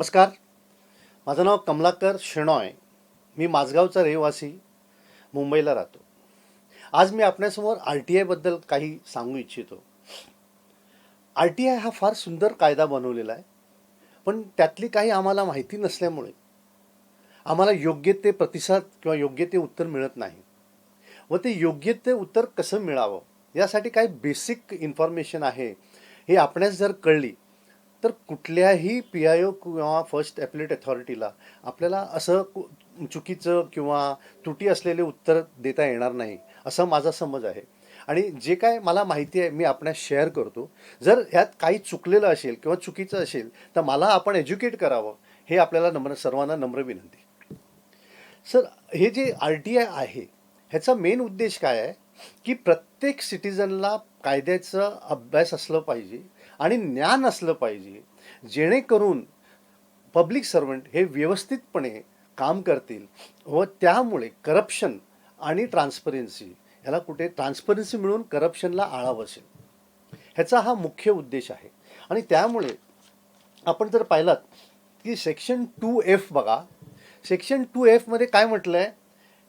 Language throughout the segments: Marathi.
नमस्कार. माझं नाव कमलाकर शेणॉय. मी माझगावचा रहिवासी, मुंबईला राहतो. आज मी आपल्यासमोर RTIबद्दल काही सांगू इच्छितो. RTI हा फार सुंदर कायदा बनवलेला आहे, पण त्यातली काही आम्हाला माहिती नसल्यामुळे आम्हाला योग्य ते प्रतिसाद किंवा योग्य ते उत्तर मिळत नाही. व ते योग्य ते उत्तर कसं मिळावं यासाठी काही बेसिक इन्फॉर्मेशन आहे हे आपणास जर कळली तर कुठल्याही PIO किंवा फर्स्ट ॲपेलेट अथॉरिटीला आपल्याला असं चुकीचं किंवा त्रुटी असलेले उत्तर देता येणार नाही, असं माझा समज आहे. आणि जे काय मला माहिती आहे मी आपणास शेअर करतो. जर ह्यात काही चुकलेलं असेल किंवा चुकीचं असेल तर मला आपण एज्युकेट करावं, हे आपल्याला सर्वांना नम्र विनंती. सर, हे जे RTI आहे ह्याचा मेन उद्देश काय आहे की प्रत्येक सिटिझनला कायद्याचा अभ्यास असलं पाहिजे आणि ज्ञान असलं पाहिजे, जेणेकरून पब्लिक सर्वंट हे व्यवस्थितपणे काम करतील व त्यामुळे करप्शन आणि ट्रान्सपरन्सी मिळून करप्शनला आळा बसेल. ह्याचा हा मुख्य उद्देश आहे. आणि त्यामुळे आपण जर पाहिलात की सेक्शन 2F बघा. सेक्शन 2F मध्ये काय म्हटलं आहे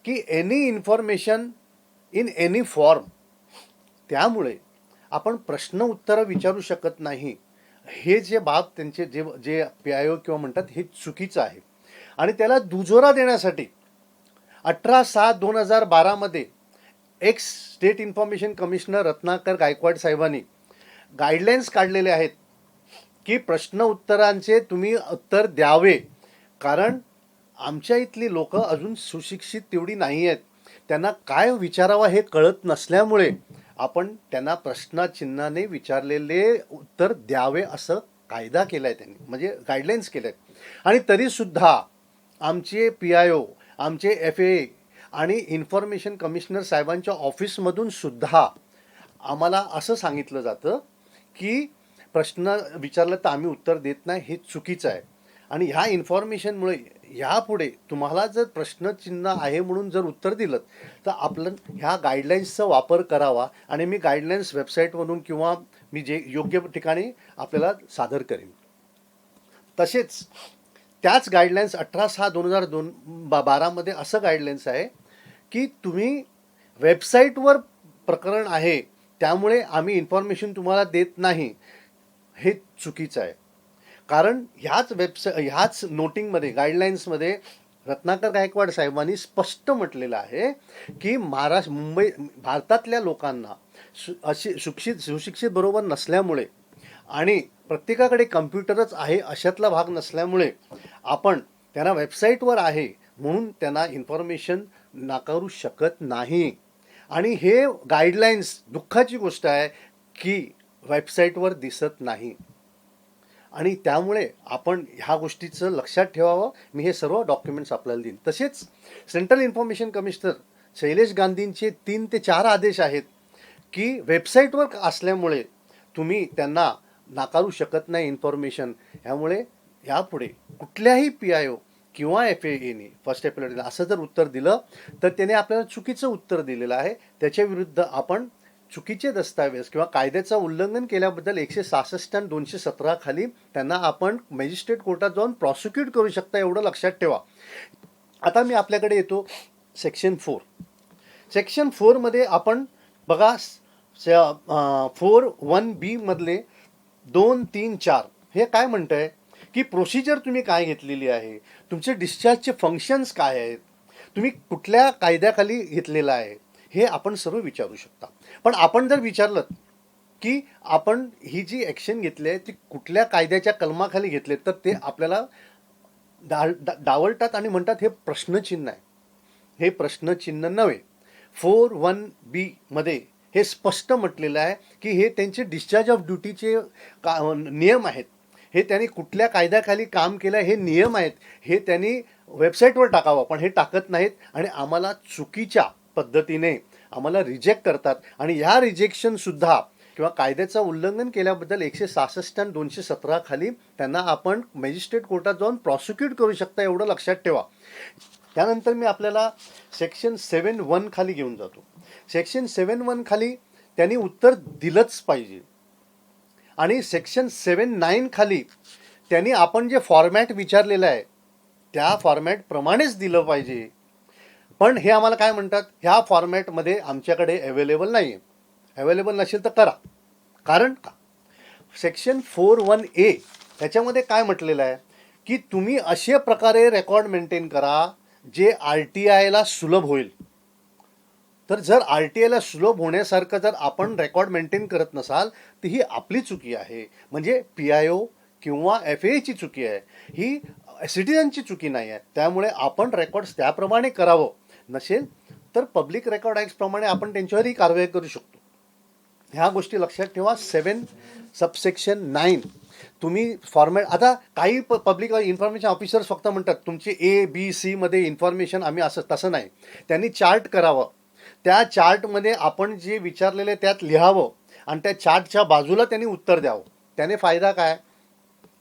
की any information in any form. त्यामुळे आपण प्रश्न उत्तरं विचारू शकत नाही. हे जे बाब त्यांचे जे PIO किंवा म्हणतात हे चुकीचं आहे. आणि त्याला दुजोरा देण्यासाठी 18/7/2012 मध्ये x state information commissioner Ratnakar Gaikwad साहेबांनी गाईडलाईन्स काढलेले आहेत की प्रश्न उत्तरांचे तुम्ही उत्तर द्यावे. कारण आमच्या इथली लोक अजून सुशिक्षित तेवढी नाही आहेत. त्यांना काय विचारावं हे कळत नसल्यामुळे आपण त्यांना प्रश्नचिन्हाने विचारलेले उत्तर द्यावे असं कायदा केला आहे त्यांनी, म्हणजे गाईडलाईन्स केले आहेत. आणि तरीसुद्धा आमचे PIO, आमचे FAA आणि इन्फॉर्मेशन कमिशनर साहेबांच्या ऑफिसमधून सुद्धा आम्हाला असं सांगितलं जातं की प्रश्न विचारला तर आम्ही उत्तर देत नाही, हे चुकीचं आहे. आणि ह्या इन्फॉर्मेशनमुळे यापुढे तुम्हाला जर प्रश्नचिन्ह आहे म्हणून जर उत्तर दिलं तर आपण ह्या गाईडलाईन्सचा वापर करावा. आणि मी गाईडलाईन्स वेबसाईटवरून किंवा मी जे योग्य ठिकाणी आपल्याला सादर करेन. तसेच त्याच गाईडलाईन्स 18/6/2012 मध्ये असं गाईडलाईन्स आहे की तुम्ही वेबसाईटवर प्रकरण आहे त्यामुळे आम्ही इन्फॉर्मेशन तुम्हाला देत नाही, हे चुकीचं आहे. कारण ह्याच नोटिंगमध्ये गाईडलाईन्समध्ये रत्नाकर गायकवाड साहेबांनी स्पष्ट म्हटलेलं आहे की भारतातल्या लोकांना सुशिक्षित बरोबर नसल्यामुळे आणि प्रत्येकाकडे कम्प्युटरच आहे अशातला भाग नसल्यामुळे आपण त्यांना वेबसाईटवर आहे म्हणून त्यांना इन्फॉर्मेशन नाकारू शकत नाही. आणि हे गाईडलाईन्स दुःखाची गोष्ट आहे की वेबसाईटवर दिसत नाही. आणि त्यामुळे आपण ह्या गोष्टीचं लक्षात ठेवावं. मी हे सर्व डॉक्युमेंट्स आपल्याला देईन. तसेच सेंट्रल इन्फॉर्मेशन कमिशनर शैलेश गांधींचे 3 ते 4 आदेश आहेत की वेबसाईटवर असल्यामुळे तुम्ही त्यांना नाकारू शकत नाही इन्फॉर्मेशन. ह्यामुळे यापुढे कुठल्याही PIO किंवा FAAने फर्स्ट ॲपेलेट असं जर उत्तर दिलं तर त्याने आपल्याला चुकीचं उत्तर दिलेलं आहे. त्याच्या विरुद्ध आपण चुकीचे दस्तावेज किंवा कायद्याचं उल्लंघन केल्याबद्दल 166 आणि 217 खाली त्यांना आपण मॅजिस्ट्रेट कोर्टात जाऊन प्रॉसिक्यूट करू शकता, एवढं लक्षात ठेवा. आता मी आपल्याकडे येतो सेक्शन 4. सेक्शन 4 मध्ये आपण बघा 4(1)(b) मधले 2, 3, 4 हे काय म्हणतंय की प्रोसिजर तुम्ही काय घेतलेली आहे, तुमचे डिस्चार्जचे फंक्शन्स काय आहेत, तुम्ही कुठल्या कायद्याखाली घेतलेलं आहे, हे आपण सर्व विचारू शकता. पण आपण जर विचारलं की आपण ही जी ॲक्शन घेतली आहे ती कुठल्या कायद्याच्या कलमाखाली घेतले तर ते आपल्याला डावलतात आणि म्हणतात हे प्रश्नचिन्ह आहे. हे प्रश्नचिन्ह नव्हे. 4(1)(b) मध्ये हे स्पष्ट म्हटलेलं आहे की हे त्यांचे डिस्चार्ज ऑफ ड्युटीचे नियम आहेत. हे त्यांनी कुठल्या कायद्याखाली काम केलं हे नियम आहेत. हे त्यांनी वेबसाईटवर टाकावं, पण हे टाकत नाहीत आणि आम्हाला चुकीच्या पद्धतीने आम्हाला रिजेक्ट करतात. आणि ह्या रिजेक्शनसुद्धा किंवा कायद्याचं उल्लंघन केल्याबद्दल 166 आणि 217 खाली त्यांना आपण मॅजिस्ट्रेट कोर्टात जाऊन प्रॉसिक्यूट करू शकता, एवढं लक्षात ठेवा. त्यानंतर मी आपल्याला सेक्शन 7(1) खाली घेऊन जातो. सेक्शन 7(1) खाली त्यांनी उत्तर दिलंच पाहिजे. आणि सेक्शन 7(9) खाली त्यांनी आपण जे फॉर्मॅट विचारलेलं आहे त्या फॉर्मॅटप्रमाणेच दिलं पाहिजे. पण हे आम्हाला काय म्हणतात, ह्या फॉर्मॅटमध्ये आमच्याकडे अवेलेबल नाही आहे. अवेलेबल नसेल तर करा. कारण का, सेक्शन 4(1)A ह्याच्यामध्ये काय म्हटलेलं आहे की तुम्ही अशा प्रकारे रेकॉर्ड मेंटेन करा जे RTIला सुलभ होईल. तर जर RTIला सुलभ होण्यासारखं जर आपण रेकॉर्ड मेंटेन करत नसाल तर ही आपली चुकी आहे. म्हणजे PIO किंवा FAAची चुकी आहे, ही सिटिझनची चुकी नाही आहे. त्यामुळे आपण रेकॉर्ड्स त्याप्रमाणे करावं. नसेल तर पब्लिक रेकॉर्ड ॲक्टप्रमाणे आपण त्यांच्यावरही कारवाई करू शकतो. ह्या गोष्टी लक्षात ठेवा. 7(9) तुम्ही फॉर्मॅट, आता काही पब्लिक इन्फॉर्मेशन ऑफिसर्स फक्त म्हणतात तुमचे ABC मध्ये इन्फॉर्मेशन आम्ही असं, तसं नाही. त्यांनी चार्ट करावं. त्या चार्टमध्ये आपण जे विचारलेले त्यात लिहावं आणि त्या चार्टच्या बाजूला त्यांनी उत्तर द्यावं. त्याने फायदा काय,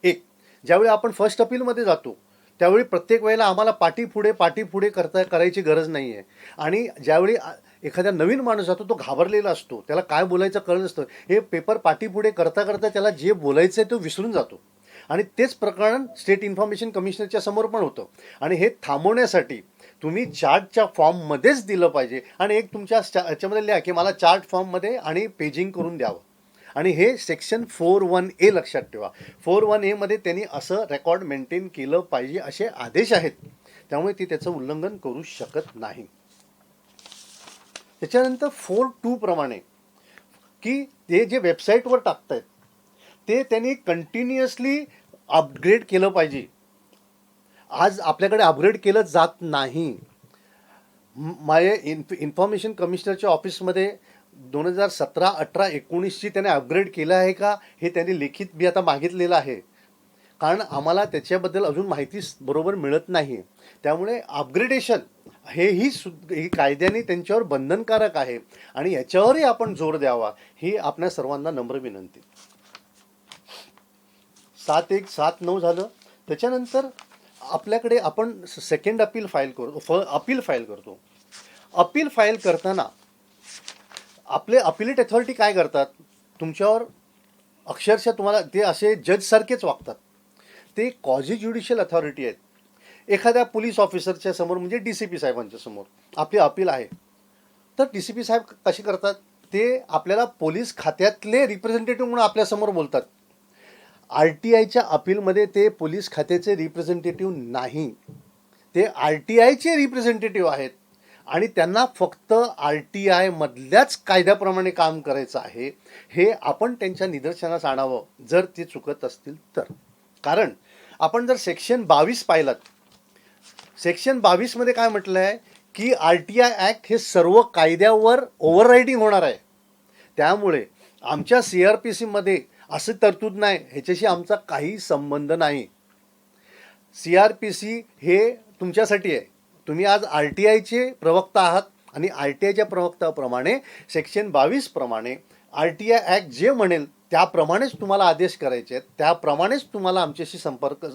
एक, ज्यावेळी आपण फर्स्ट अपीलमध्ये जातो त्यावेळी प्रत्येक वेळेला आम्हाला पाठीपुढे करायची गरज नाही आहे. आणि ज्यावेळी एखाद्या नवीन माणूस जातो तो घाबरलेला असतो, त्याला काय बोलायचं कळत नसतं. हे पेपर पाठीपुढे करता त्याला जे बोलायचं आहे तो विसरून जातो. आणि तेच प्रकरण स्टेट इन्फॉर्मेशन कमिशनरच्या समोर पण होतं. आणि हे थांबवण्यासाठी तुम्ही चार्टच्या फॉर्ममध्येच दिलं पाहिजे. आणि एक तुमच्या ह्याच्यामध्ये लिहा की मला चार्ट फॉर्ममध्ये आणि पेजिंग करून द्यावं. आणि हे सेक्शन 4(1)A लक्षात ठेवा. 4(1)A मध्ये त्यांनी असं रेकॉर्ड मेंटेन केलं पाहिजे असे आदेश आहेत. त्यामुळे ती त्याचं उल्लंघन करू शकत नाही. त्याच्यानंतर 4(2) प्रमाणे की ते जे वेबसाईटवर टाकतायत ते त्यांनी कंटिन्युअसली अपग्रेड केलं पाहिजे. आज आपल्याकडे अपग्रेड केलं जात नाही. माझे इन्फॉर्मेशन कमिशनरच्या ऑफिसमध्ये 2017, 18, 19ची त्याने अपग्रेड केलं आहे का हे त्यांनी लिखित मी आता मागितलेलं आहे. कारण आम्हाला त्याच्याबद्दल अजून माहिती बरोबर मिळत नाही. त्यामुळे अपग्रेडेशन ही कायद्याने त्यांच्यावर बंधनकारक आहे आणि याच्यावरही आपण जोर द्यावा ही आपल्या सर्वांना नम्र विनंती. 7(1), 7(9) झालं. त्याच्यानंतर आपल्याकडे आपण सेकंड अपील फाईल करतो. अपील फाईल करताना आपले अपिलेट अथॉरिटी काय करतात, तुमच्यावर अक्षरशः तुम्हाला ते असे जजसारखेच वागतात. ते क्वाझी ज्युडिशियल अथॉरिटी आहेत. एखाद्या पोलीस ऑफिसरच्या समोर म्हणजे DCP साहेबांच्या समोर आपली अपील आहे तर DCP साहेब कसे करतात, ते आपल्याला पोलीस खात्यातले रिप्रेझेंटेटिव्ह म्हणून आपल्यासमोर बोलतात. RTIच्या अपीलमध्ये ते पोलीस खात्याचे रिप्रेझेंटेटिव्ह नाही, ते RTIचे रिप्रेझेंटेटिव्ह आहेत. आणि त्यांना फक्त RTI मधल्याच कायद्याप्रमाणे काम करायचं आहे. हे आपण त्यांच्या निदर्शनास आणावं जर ते चुकत असतील तर. कारण आपण जर सेक्शन 22 पाहिलात, सेक्शन 22 मध्ये काय म्हटलं आहे की RTI ॲक्ट हे सर्व कायद्यावर ओव्हररायडिंग होणार आहे. त्यामुळे आमच्या CRPC मध्ये असं तरतूद नाही, ह्याच्याशी आमचा काही संबंध नाही. CRPC हे तुमच्यासाठी आहे. तुम्ही आज RTIचे प्रवक्ता आहात आणि RTIच्या प्रवक्त्याप्रमाणे सेक्शन 22 प्रमाणे RTI ॲक्ट जे म्हणेल त्याप्रमाणेच तुम्हाला आदेश करायचे आहेत, त्याप्रमाणेच तुम्हाला आमच्याशी संपर्क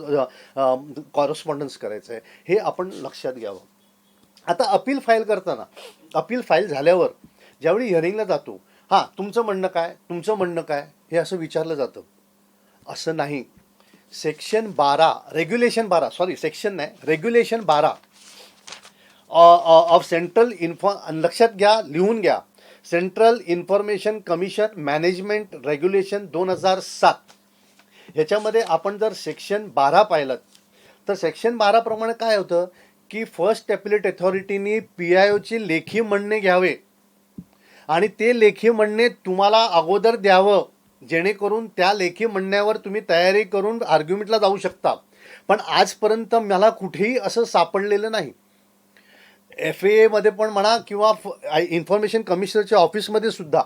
कॉरेस्पॉन्डन्स करायचं आहे. हे आपण लक्षात घ्यावं. आता अपील फाईल करताना, अपील फाईल झाल्यावर ज्यावेळी हिअरिंगला जातो, हां तुमचं म्हणणं काय हे असं विचारलं जातं. असं नाही. सेक्शन 12 रेग्युलेशन 12 ऑफ सेंट्रल लक्षात घ्या, लिहून घ्या. Central information commission management regulation 2007 ह्याच्यामध्ये आपण जर सेक्शन 12 पाहिलं तर सेक्शन 12 प्रमाणे काय होतं की फर्स्ट ॲपिलेट अथॉरिटीनी PIOचे लेखी म्हणणे घ्यावे आणि ते लेखी म्हणणे तुम्हाला अगोदर द्यावं, जेणेकरून त्या लेखी म्हणण्यावर तुम्ही तयारी करून आर्ग्युमेंटला जाऊ शकता. पण आजपर्यंत मला कुठेही असं सापडलेलं नाही. FAA मध्ये पण म्हणा किंवा इन्फॉर्मेशन कमिशनरच्या ऑफिसमध्ये सुद्धा.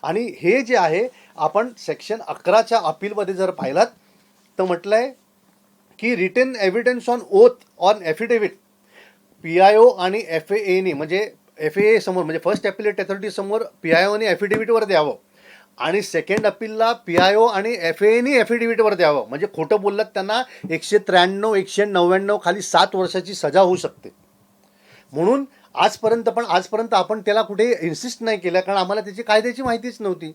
आणि हे जे आहे आपण सेक्शन 11च्या अपीलमध्ये जर पाहिलात तर म्हटलं आहे की written evidence on oath on affidavit PIO आणि FAAने म्हणजे FAA समोर म्हणजे फर्स्ट ॲपिलेट अथॉरिटी समोर PIOने ॲफिडेव्हिटवर द्यावं आणि सेकंड अपीलला PIO आणि FAAने ॲफिडेव्हिटवर द्यावं. म्हणजे खोटं बोललात त्यांना 193, 199 खाली 7 वर्षाची सजा होऊ शकते. म्हणून आजपर्यंत आपण त्याला कुठे इन्सिस्ट नाही केलं, कारण आम्हाला त्याची कायद्याची माहितीच नव्हती.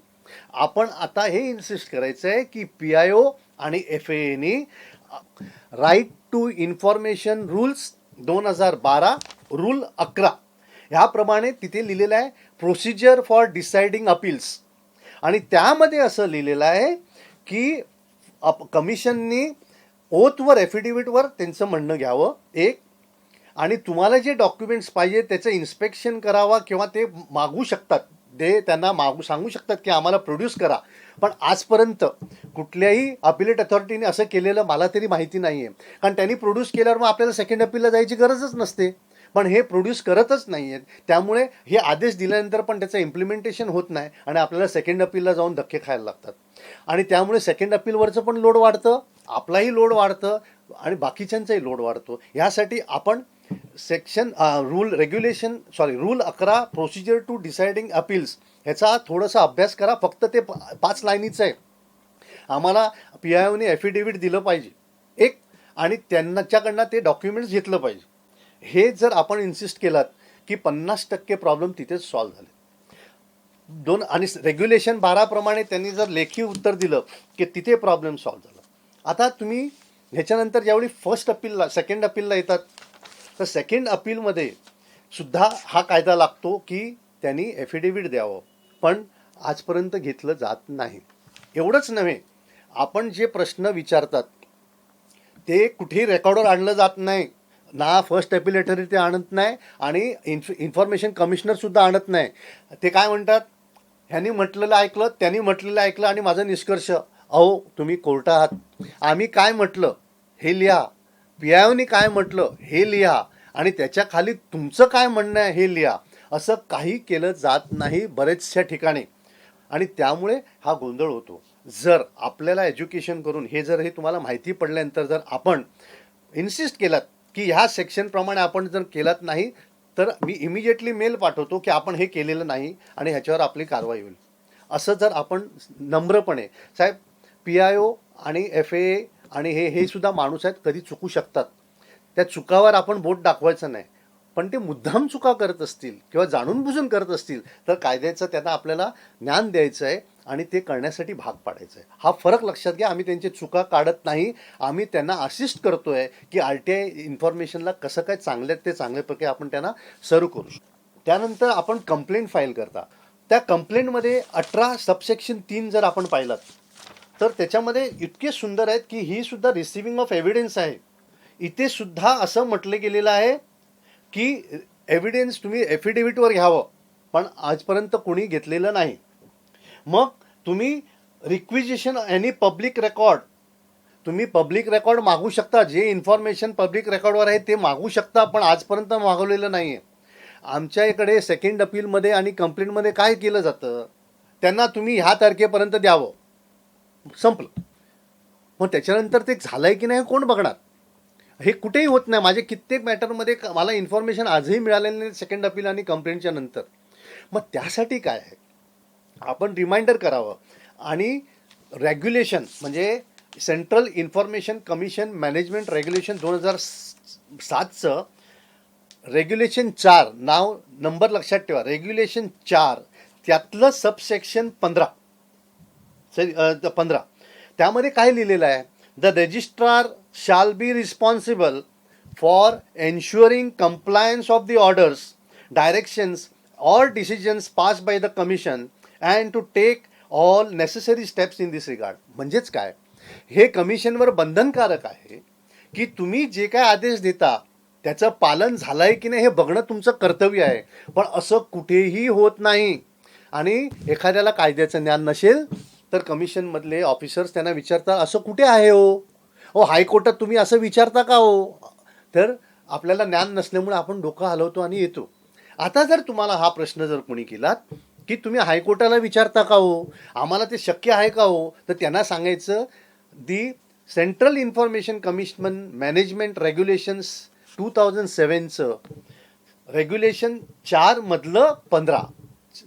आपण आता हे इन्सिस्ट करायचं आहे की PIO आणि FAAनी right to information rules 2012 rule 11 ह्याप्रमाणे तिथे लिहिलेलं आहे प्रोसिजर फॉर डिसाइडिंग अपील्स. आणि त्यामध्ये असं लिहिलेलं आहे की कमिशननी ओथवर ॲफिडेव्हिटवर त्यांचं म्हणणं घ्यावं एक, आणि तुम्हाला जे डॉक्युमेंट्स पाहिजे त्याचं इन्स्पेक्शन करावा किंवा ते मागू शकतात, ते त्यांना सांगू शकतात की आम्हाला प्रोड्यूस करा. पण आजपर्यंत कुठल्याही अपिलेट अथॉरिटीने असं केलेलं मला तरी माहिती नाही आहे. कारण त्यांनी प्रोड्यूस केल्यावर मग आपल्याला सेकंड अपीलला जायची गरजच नसते. पण हे प्रोड्यूस करतच नाही आहेत, त्यामुळे हे आदेश दिल्यानंतर पण त्याचं इम्प्लिमेंटेशन होत नाही आणि आपल्याला सेकंड अपीलला जाऊन धक्के खायला लागतात. आणि त्यामुळे सेकंड अपीलवरचं पण लोड वाढतं, आपलाही लोड वाढतं आणि बाकीच्यांचाही लोड वाढतो. यासाठी आपण rule 11 procedure to deciding appeals ह्याचा थोडासा अभ्यास करा. फक्त ते 5 लाईनीचं आहे. आम्हाला PIOने ॲफिडेव्हिट दिलं पाहिजे एक, आणि त्यांच्याकडनं ते डॉक्युमेंट्स घेतलं पाहिजे. हे जर आपण इन्सिस्ट केलात की 50% प्रॉब्लेम तिथेच सॉल्व्ह झाले. आणि रेग्युलेशन 12 प्रमाणे त्यांनी जर लेखी उत्तर दिलं की तिथे प्रॉब्लेम सॉल्व्ह झाला. आता तुम्ही ह्याच्यानंतर ज्यावेळी फर्स्ट अपीलला सेकंड अपीलला येतात तर सेकंड अपीलमध्ये सुद्धा हा कायदा लागतो की त्यांनी ॲफिडेव्हिट द्यावं, पण आजपर्यंत घेतलं जात नाही. एवढंच नव्हे, आपण जे प्रश्न विचारतात ते कुठेही रेकॉर्डवर आणलं जात नाही, ना फर्स्ट अपील अथॉरिटी आणत नाही आणि इन्फॉर्मेशन कमिशनरसुद्धा आणत नाही. ते काय म्हणतात, ह्यांनी म्हटलेलं ऐकलं, त्यांनी म्हटलेलं ऐकलं आणि माझा निष्कर्ष. अहो तुम्ही कोर्ट आहात, आम्ही काय म्हटलं हे लिहा, PIOने काय म्हटलं हे लिहा आणि त्याच्या खाली तुमचं काय म्हणणं आहे हे लिहा. असं काही केलं जात नाही बरेचशा ठिकाणी आणि त्यामुळे हा गोंधळ होतो. जर आपल्याला एज्युकेशन करून हे तुम्हाला माहिती पडल्यानंतर जर आपण इन्सिस्ट केलात की ह्या सेक्शनप्रमाणे आपण जर केलात नाही तर मी इमिजिएटली मेल पाठवतो की आपण हे केलेलं नाही आणि ह्याच्यावर आपली कारवाई होईल. असं जर आपण नम्रपणे, साहेब PIO आणि FAA आणि हे सुद्धा माणूस आहेत, कधी चुकू शकतात, त्या चुकावर आपण बोट दाखवायचं नाही. पण ते मुद्दाम चुका करत असतील किंवा जाणून बुजून करत असतील तर कायद्याचं त्यांना आपल्याला ज्ञान द्यायचं आहे आणि ते करण्यासाठी भाग पाडायचं आहे. हा फरक लक्षात घ्या. आम्ही त्यांची चुका काढत नाही, आम्ही त्यांना असिस्ट करतो आहे की RTI इन्फॉर्मेशनला कसं काय चांगल्याप्रकारे आपण त्यांना सर्व करू शकतो. त्यानंतर आपण कंप्लेंट फाईल करता, त्या कंप्लेंटमध्ये 18 सबसेक्शन 3 जर आपण पाहिलात तर त्याच्यामध्ये इतके सुंदर आहेत की ही सुद्धा रिसिव्हिंग ऑफ एव्हिडन्स आहे. इथे सुद्धा असं म्हटलं गेलेलं आहे की एव्हिडन्स तुम्ही ॲफिडेव्हिटवर घ्यावं, पण आजपर्यंत कोणी घेतलेलं नाही. मग तुम्ही रिक्विजिशन एनी पब्लिक रेकॉर्ड, तुम्ही पब्लिक रेकॉर्ड मागू शकता, जे इन्फॉर्मेशन पब्लिक रेकॉर्डवर आहे ते मागू शकता, पण आजपर्यंत मागवलेलं नाही आहे. आमच्या इकडे सेकंड अपीलमध्ये आणि कंप्लेंटमध्ये काय केलं जातं, त्यांना तुम्ही ह्या तारखेपर्यंत द्यावं, संपलं. मग त्याच्यानंतर ते झालंय की नाही कोण बघणार, हे कुठेही होत नाही. माझे कित्येक मॅटरमध्ये मला इन्फॉर्मेशन आजही मिळालेलं नाही सेकंड अपील आणि कंप्लेंटच्या नंतर. मग त्यासाठी काय आहे, आपण रिमाइंडर करावं. आणि रेग्युलेशन म्हणजे central information commission management regulation 2007चं रेग्युलेशन 4 नंबर लक्षात ठेवा, रेग्युलेशन 4 त्यातलं सबसेक्शन 15 त्यामध्ये काय लिहिलेलं आहे, the registrar shall be responsible for ensuring compliance of the orders, directions or decisions passed by the commission and to take all necessary steps in this regard. म्हणजेच काय, हे कमिशनवर बंधनकारक आहे की तुम्ही जे काय आदेश देता त्याचं पालन झालंय की नाही हे बघणं तुमचं कर्तव्य आहे. पण असं कुठेही होत नाही. आणि एखाद्याला कायद्याचं ज्ञान नसेल तर कमिशनमधले ऑफिसर्स त्यांना विचारतात, असं कुठे आहे हो हायकोर्टात तुम्ही असं विचारता का हो. तर आपल्याला ज्ञान नसल्यामुळे आपण डोकं हलवतो आणि येतो. आता जर तुम्हाला हा प्रश्न जर कोणी केलात की तुम्ही हायकोर्टाला विचारता का हो, आम्हाला ते शक्य आहे का हो, तर त्यांना सांगायचं the central information commission management regulations 2007चं रेग्युलेशन 4 मधलं 15,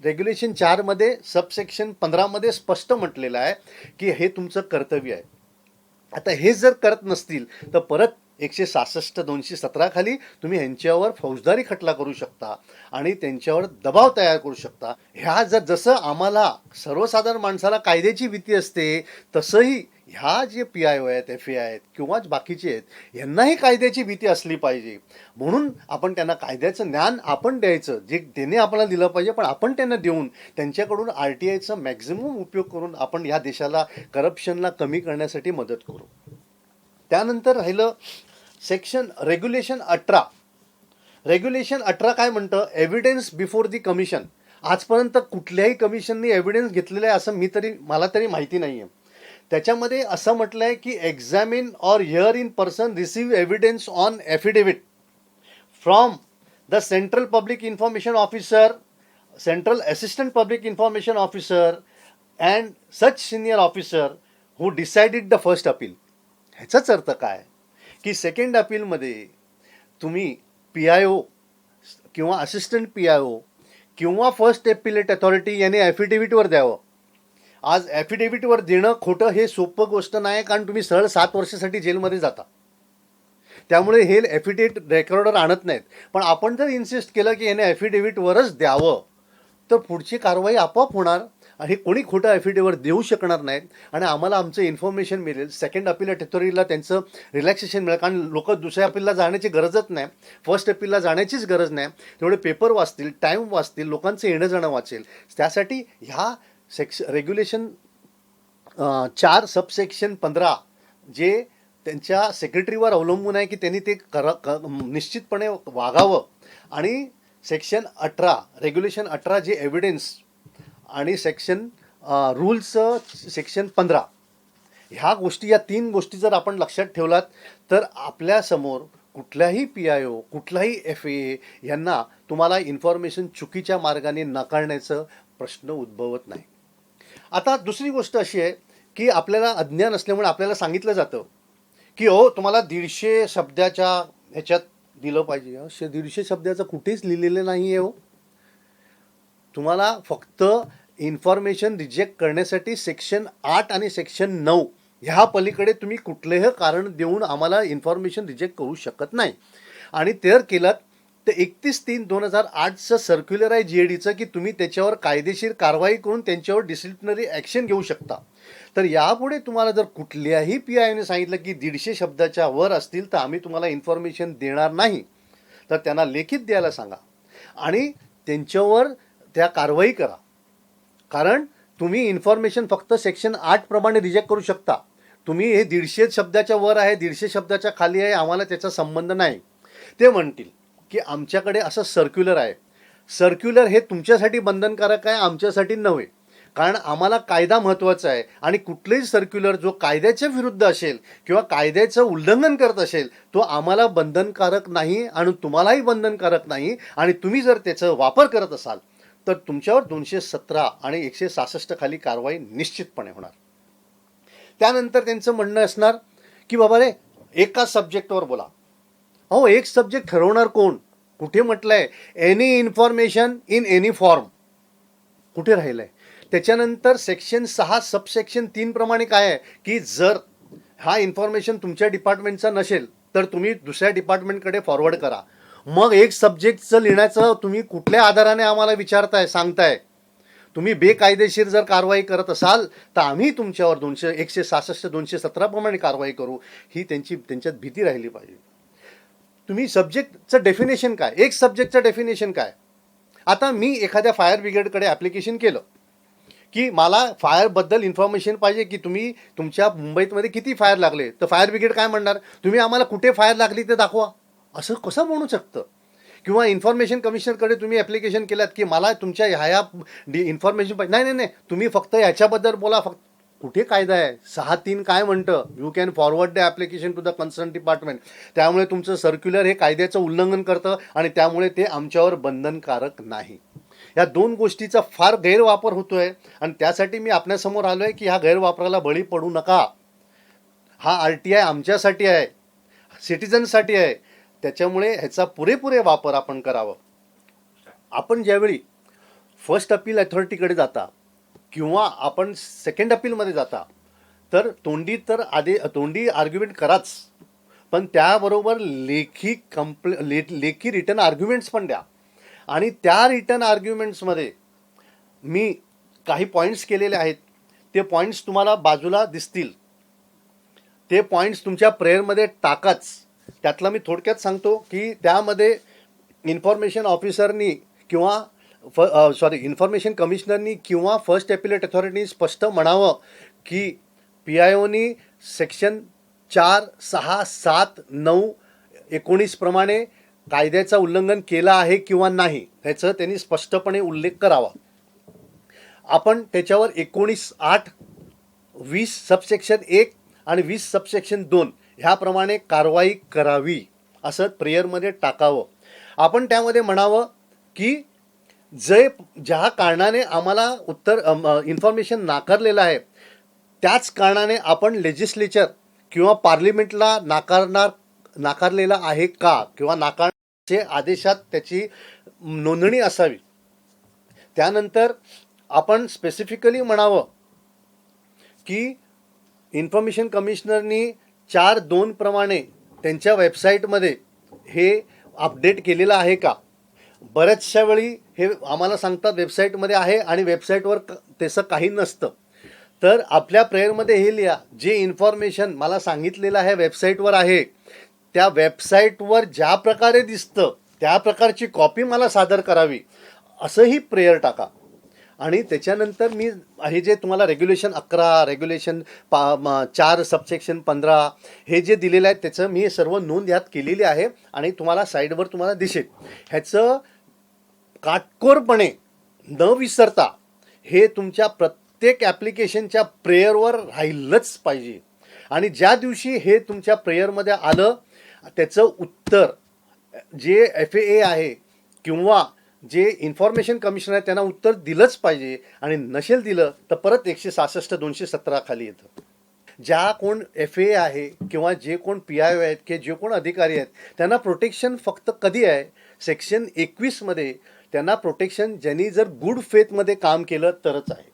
रेग्युलेशन 4 मध्ये सबसेक्शन 15 मध्ये स्पष्ट म्हटलेलं आहे की हे तुमचं कर्तव्य आहे. आता हे जर करत नसतील तर परत 166-217 खाली तुम्ही ह्यांच्यावर फौजदारी खटला करू शकता आणि त्यांच्यावर दबाव तयार करू शकता. ह्या जसं आम्हाला सर्वसाधारण माणसाला कायद्याची भीती असते, तसंही ह्या जे PIO आहेत, FA आहेत किंवा बाकीचे आहेत, यांनाही कायद्याची भीती असली पाहिजे. म्हणून आपण त्यांना कायद्याचं ज्ञान आपण द्यायचं, जे त्याने आपल्याला दिलं पाहिजे, पण आपण त्यांना देऊन त्यांच्याकडून RTIचा मॅक्झिमम उपयोग करून आपण ह्या देशाला करप्शनला कमी करण्यासाठी मदत करू. त्यानंतर राहिलं रेग्युलेशन 18. रेग्युलेशन 18 काय म्हणतं? Evidence before the commission. आजपर्यंत कुठल्याही कमिशननी एव्हिडन्स घेतलेला आहे असं मला तरी माहिती नाही आहे. त्याच्यामध्ये असं म्हटलं आहे की examine or here in person receive evidence on affidavit from the central public information officer, central assistant public information officer and such senior officer who decided the first appeal. ह्याचाच अर्थ काय की सेकंड अपीलमध्ये तुम्ही PIO किंवा असिस्टंट PIO किंवा फर्स्ट एपिलेट अथॉरिटी याने ॲफिडेव्हिटवर द्यावं. आज ॲफिडेव्हिटवर देणं खोटं हे सोपं गोष्ट नाही, कारण तुम्ही सरळ 7 वर्षासाठी जेलमध्ये जाता. त्यामुळे हे ॲफिडेव्हिट रेकॉर्डर आणत नाहीत. पण आपण जर इन्सिस्ट केलं की याने ॲफिडेव्हिटवरच द्यावं, तर पुढची कारवाई आपोआप होणार आणि कोणी खोटं ॲफिडेव्हिट देऊ शकणार नाहीत आणि आम्हाला आमचं इन्फॉर्मेशन मिळेल. सेकंड अपिलेट अथॉरिटीला त्यांचं रिलॅक्सेशन मिळेल, कारण लोक दुसऱ्या अपीलला जाण्याची गरजच नाही, फर्स्ट अपीलला जाण्याचीच गरज नाही. तेवढे पेपर वाचतील, टाईम वाचतील, लोकांचं येणं जाणं वाचेल. त्यासाठी ह्या रेग्युलेशन 4 सबसेक्शन 15 जे त्यांच्या सेक्रेटरीवर अवलंबून आहे की त्यांनी ते निश्चितपणे वागावं. आणि सेक्शन 18 रेग्युलेशन 18 जे एव्हिडन्स आणि रूल्सचं सेक्शन 15, ह्या गोष्टी, या 3 गोष्टी जर आपण लक्षात ठेवलात तर आपल्यासमोर कुठल्याही PIO, कुठलाही FA यांना तुम्हाला इन्फॉर्मेशन चुकीच्या मार्गाने नकारण्याचं प्रश्न उद्भवत नाही. आता दुसरी गोष्ट अशी आहे की आपल्याला अज्ञान असल्यामुळे आपल्याला सांगितलं जातं की तुम्हाला 150 शब्दाच्या ह्याच्यात दिलं पाहिजे. 150 शब्दाचं कुठेच लिहिलेलं नाही आहे. तुम्हाला फक्त इन्फॉर्मेशन रिजेक्ट करण्यासाठी सेक्शन 8 आणि सेक्शन 9 ह्या पलीकडे तुम्ही कुठलेही कारण देऊन आम्हाला इन्फॉर्मेशन रिजेक्ट करू शकत नाही. आणि जर केलं तर 31/3/2008चं सर्क्युलर आहे GADचं की तुम्ही त्याच्यावर कायदेशीर कारवाई करून त्यांच्यावर डिसिप्लिनरी ॲक्शन घेऊ शकता. तर यापुढे तुम्हाला जर कुठल्याही PIOने सांगितलं की 150 शब्दाच्या वर असतील तर आम्ही तुम्हाला इन्फॉर्मेशन देणार नाही, तर त्यांना लेखित द्यायला सांगा आणि त्यांच्यावर त्या कारवाई करा. कारण तुम्ही इन्फॉर्मेशन फक्त सेक्शन 8 प्रमाणे रिजेक्ट करू शकता. तुम्ही हे 150 शब्दाच्या वर आहे, 150 शब्दाच्या खाली आहे, आम्हाला त्याचा संबंध नाही. ते म्हणतील की आमच्याकडे असं सर्क्युलर आहे. सर्क्युलर हे तुमच्यासाठी बंधनकारक आहे, आमच्यासाठी नव्हे. कारण आम्हाला कायदा महत्त्वाचा आहे आणि कुठलेही सर्क्युलर जो कायद्याच्या विरुद्ध असेल किंवा कायद्याचं उल्लंघन करत असेल तो आम्हाला बंधनकारक नाही आणि तुम्हालाही बंधनकारक नाही. आणि तुम्ही जर त्याचा वापर करत असाल तर तुमच्यावर 217 आणि 166 खाली कारवाई निश्चितपणे होणार. त्यानंतर त्यांचं म्हणणं असणार की बाबा रे एकाच सब्जेक्टवर बोला. एक सब्जेक्ट ठरवणार कोण? कुठे म्हटलं आहे? Any information in any form, कुठे राहिलं आहे? त्याच्यानंतर सेक्शन 6 सबसेक्शन 3 प्रमाणे काय आहे की जर हा इन्फॉर्मेशन तुमच्या डिपार्टमेंटचा नसेल तर तुम्ही दुसऱ्या डिपार्टमेंटकडे फॉरवर्ड करा. मग एक सब्जेक्टचं लिहिण्याचं तुम्ही कुठल्या आधाराने आम्हाला विचारताय, सांगताय? तुम्ही बेकायदेशीर जर कारवाई करत असाल तर आम्ही तुमच्यावर 166-217 प्रमाणे कारवाई करू. ही त्यांच्यात भीती राहिली पाहिजे. तुम्ही सब्जेक्टचं डेफिनेशन काय? एक सब्जेक्टचं डेफिनेशन काय? आता मी एखाद्या फायर ब्रिगेडकडे ॲप्लिकेशन केलं की मला फायरबद्दल इन्फॉर्मेशन पाहिजे की तुम्ही तुमच्या मुंबईमध्ये किती फायर लागले, तर फायर ब्रिगेड काय म्हणणार? तुम्ही आम्हाला कुठे फायर लागली ते दाखवा. असं कसं म्हणू शकतं? किंवा इन्फॉर्मेशन कमिशनरकडे तुम्ही ॲप्लिकेशन केलात की मला तुमच्या ह्या इन्फॉर्मेशन पाहिजे. नाही नाही नाही, तुम्ही फक्त ह्याच्याबद्दल बोला. फक्त कुठे कायदा आहे? 6(3) काय म्हणतं? You can forward the application to the concern department. त्यामुळे तुमचं सर्क्युलर हे कायद्याचं उल्लंघन करतं आणि त्यामुळे ते आमच्यावर बंधनकारक नाही. या 2 गोष्टीचा फार गैरवापर होतोय आणि त्यासाठी मी आपल्यासमोर आलो आहे की ह्या गैरवापराला बळी पडू नका. हा RTI आमच्यासाठी आहे, सिटिझनसाठी आहे. त्याच्यामुळे ह्याचा पुरेपुरे वापर आपण करावं. आपण ज्यावेळी फर्स्ट अपील अथॉरिटीकडे जाता किंवा आपण सेकंड अपीलमध्ये जाता तर तोंडी आर्ग्युमेंट कराच, पण त्याबरोबर लेखी रिटर्न आर्ग्युमेंट्स पण द्या. आणि त्या रिटर्न आर्ग्युमेंट्समध्ये मी काही पॉईंट्स केलेले आहेत, ते पॉईंट्स तुम्हाला बाजूला दिसतील, ते पॉईंट्स तुमच्या प्रेयरमध्ये टाकाच. त्यातला मी थोडक्यात सांगतो की त्यामध्ये इन्फॉर्मेशन ऑफिसरनी किंवा इन्फॉर्मेशन कमिशनरनी किंवा फर्स्ट ॲपिलेट अथॉरिटीनी स्पष्ट म्हणावं की PIOनी सेक्शन 4, 6, 7, 9, 19 प्रमाणे कायद्याचं उल्लंघन केलं आहे किंवा नाही, ह्याचं त्यांनी स्पष्टपणे उल्लेख करावा. आपण त्याच्यावर 19(8), 20 सबसेक्शन 1 आणि 20 सबसेक्शन 2 ह्याप्रमाणे कारवाई करावी असं प्रेयरमध्ये टाकावं. आपण त्यामध्ये म्हणावं की ज्या कारणाने आम्हाला इन्फॉर्मेशन नाकारलेलं आहे, त्याच कारणाने आपण लेजिस्लेचर किंवा पार्लिमेंटला नाकारलेला आहे का, किंवा नाकारण्याचे आदेशात त्याची नोंदणी असावी. त्यानंतर आपण स्पेसिफिकली म्हणावं की इन्फॉर्मेशन कमिशनरनी 4(2) प्रमाणे त्यांच्या वेबसाईटमध्ये हे अपडेट केलेलं आहे का. बऱ्याचशा वेळी हे आम्हाला सांगतात वेबसाईटमध्ये आहे आणि वेबसाईटवर तसं काही नसतं. तर आपल्या प्रेयरमध्ये हे लिहा, जे इन्फॉर्मेशन मला सांगितलेलं आहे वेबसाईटवर आहे, त्या वेबसाईटवर ज्या प्रकारे दिसतं त्या प्रकारची कॉपी मला सादर करावी, असंही प्रेयर टाका. आणि त्याच्यानंतर मी हे जे तुम्हाला रेग्युलेशन 11, रेग्युलेशन 4 सबसेक्शन 15 हे जे दिलेलं आहे त्याचं मी सर्व नोंद यात केलेली आहे आणि तुम्हाला साईडवर तुम्हाला दिसेल. ह्याचं काटकोरपणे न विसरता हे तुमच्या प्रत्येक ॲप्लिकेशनच्या प्रेयरवर राहिलंच पाहिजे. आणि ज्या दिवशी हे तुमच्या प्रेयरमध्ये आलं, त्याचं उत्तर जे FAA आहे किंवा जे इन्फॉर्मेशन कमिशनर आहे त्यांना उत्तर दिलंच पाहिजे. आणि नसेल दिलं तर परत 166 217 खाली येतं. ज्या कोण FAA आहे किंवा जे कोण PIO आहेत किंवा जे कोण अधिकारी आहेत त्यांना प्रोटेक्शन फक्त कधी आहे, सेक्शन 21 मध्ये त्यांना प्रोटेक्शन ज्यांनी जर गुड फेथमध्ये काम केलं तरच आहे.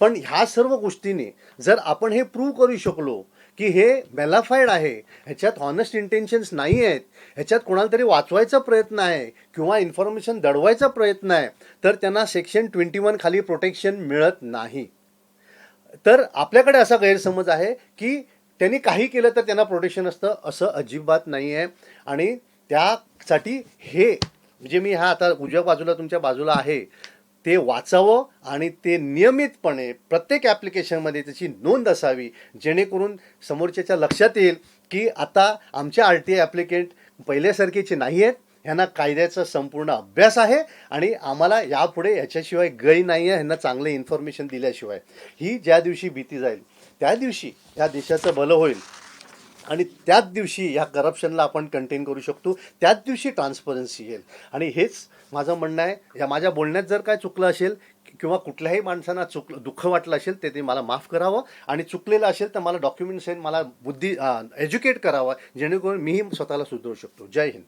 पण ह्या सर्व गोष्टीने जर आपण हे प्रूव्ह करू शकलो की हे मेलाफाईड आहे, ह्याच्यात हॉनेस्ट इंटेन्शन्स नाही आहेत, ह्याच्यात कोणाला तरी वाचवायचा प्रयत्न आहे किंवा इन्फॉर्मेशन दडवायचा प्रयत्न आहे, तर त्यांना सेक्शन 21 खाली प्रोटेक्शन मिळत नाही. तर आपल्याकडे असा गैरसमज आहे की त्यांनी काही केलं तर त्यांना प्रोटेक्शन असतं, असं अजिबात नाही आहे. आणि त्यासाठी हे म्हणजे मी आता उजव्या बाजूला तुमच्या बाजूला आहे ते वाचावं आणि ते नियमितपणे प्रत्येक ॲप्लिकेशनमध्ये त्याची नोंद असावी, जेणेकरून समोरच्याच्या लक्षात येईल की आता आमच्या RTI ॲप्लिकेंट पहिल्यासारखेचे नाही आहेत, ह्यांना कायद्याचा संपूर्ण अभ्यास आहे आणि आम्हाला यापुढे याच्याशिवाय गय नाही आहे, ह्यांना चांगलं इन्फॉर्मेशन दिल्याशिवाय. ही ज्या दिवशी भीती जाईल त्या दिवशी या देशाचं भलं होईल आणि त्याच दिवशी ह्या करप्शनला आपण कंटेन करू शकतो, त्याच दिवशी ट्रान्सपरन्सी येईल. आणि हेच माझं म्हणणं आहे. या माझ्या बोलण्यात जर काय चुकलं असेल किंवा कुठल्याही माणसांना दुःख वाटलं असेल ते मला माफ करावं आणि चुकलेलं असेल तर मला डॉक्युमेंट्स मला एज्युकेट करावं, जेणेकरून मीही स्वतःला सुधारू शकतो. जय हिंद.